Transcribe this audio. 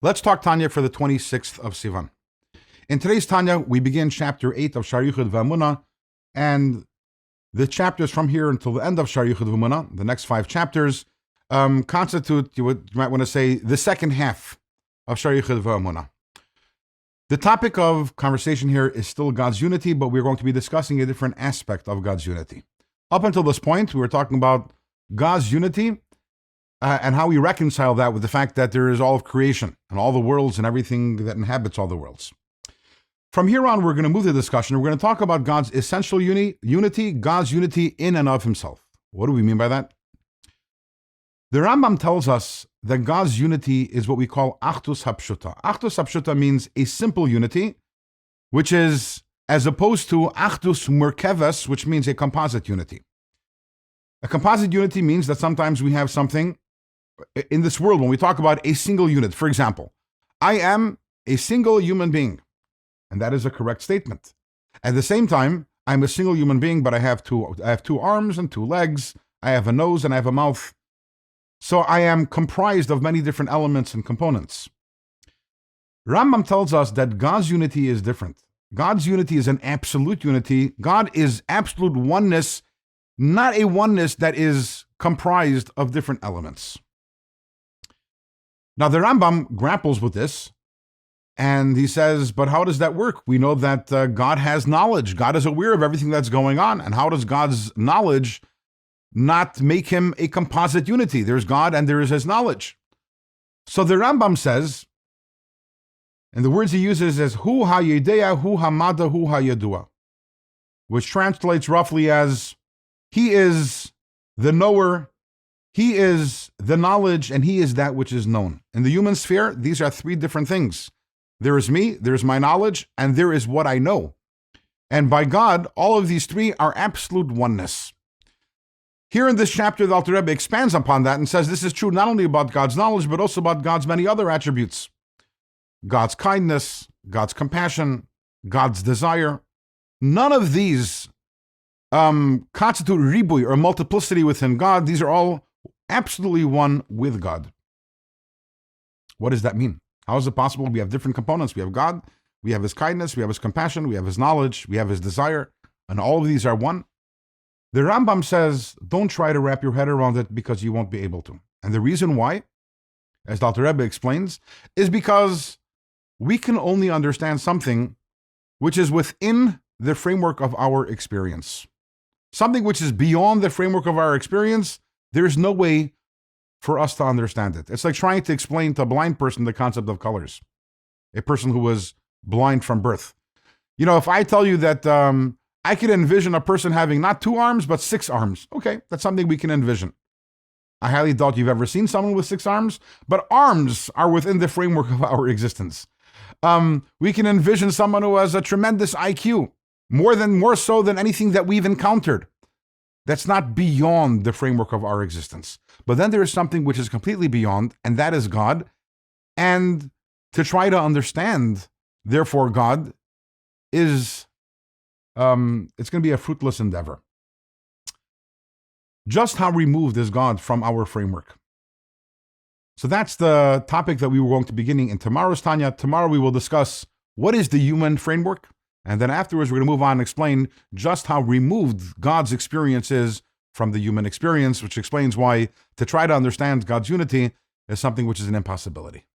Let's talk Tanya for the 26th of Sivan. In today's Tanya, we begin chapter 8 of Sharichud V'Amunah, and the chapters from here until the end of Sharichud V'Amunah, the next 5 chapters, constitute, you might want to say, the second half of Sharichud V'Amunah. The topic of conversation here is still God's unity, but we're going to be discussing a different aspect of God's unity. Up until this point, we were talking about God's unity and how we reconcile that with the fact that there is all of creation and all the worlds and everything that inhabits all the worlds. From here on, we're going to move the discussion. We're going to talk about God's essential unity, God's unity in and of himself. What do we mean by that? The Rambam tells us that God's unity is what we call Achdus Hapshuta. Achdus Hapshuta means a simple unity, which is as opposed to Achdus Murkeves, which means a composite unity. A composite unity means that sometimes we have something in this world, when we talk about a single unit. For example, I am a single human being, and that is a correct statement. At the same time, I'm a single human being, but I have two arms and 2 legs, I have a nose and I have a mouth. So I am comprised of many different elements and components. Rambam tells us that God's unity is different. God's unity is an absolute unity. God is absolute oneness, not a oneness that is comprised of different elements. Now, the Rambam grapples with this, and he says, but how does that work? We know that God has knowledge. God is aware of everything that's going on. And how does God's knowledge not make him a composite unity? There's God and there is his knowledge. So the Rambam says, and the words he uses is Hu ha-yedeya, hu ha-mada, hu ha-yedua, which translates roughly as he is the knower, he is the knowledge, and he is that which is known. In the human sphere, these are 3 different things. There is me, there is my knowledge, and there is what I know. And by God, all of these 3 are absolute oneness. Here in this chapter, the Alter Rebbe expands upon that and says this is true not only about God's knowledge, but also about God's many other attributes. God's kindness, God's compassion, God's desire. None of these constitute ribui or multiplicity within God. These are all absolutely one with God. What does that mean? How is it possible? We have different components. We have God, we have his kindness, we have his compassion, we have his knowledge, we have his desire, and all of these are one. The Rambam says, don't try to wrap your head around it because you won't be able to. And the reason why, as the Alter Rebbe explains, is because we can only understand something which is within the framework of our experience. Something which is beyond the framework of our experience, there's no way for us to understand it. It's like trying to explain to a blind person the concept of colors. A person who was blind from birth. You know, if I tell you that I could envision a person having not 2 arms, but 6 arms. Okay, that's something we can envision. I highly doubt you've ever seen someone with 6 arms, but arms are within the framework of our existence. We can envision someone who has a tremendous IQ, more so than anything that we've encountered. That's not beyond the framework of our existence. But then there is something which is completely beyond, and that is God. And to try to understand, therefore, God is, it's going to be a fruitless endeavor. Just how removed is God from our framework? So that's the topic that we were going to be beginning in tomorrow's Tanya. Tomorrow we will discuss what is the human framework, and then afterwards we're going to move on and explain just how removed God's experience is from the human experience, which explains why to try to understand God's unity is something which is an impossibility.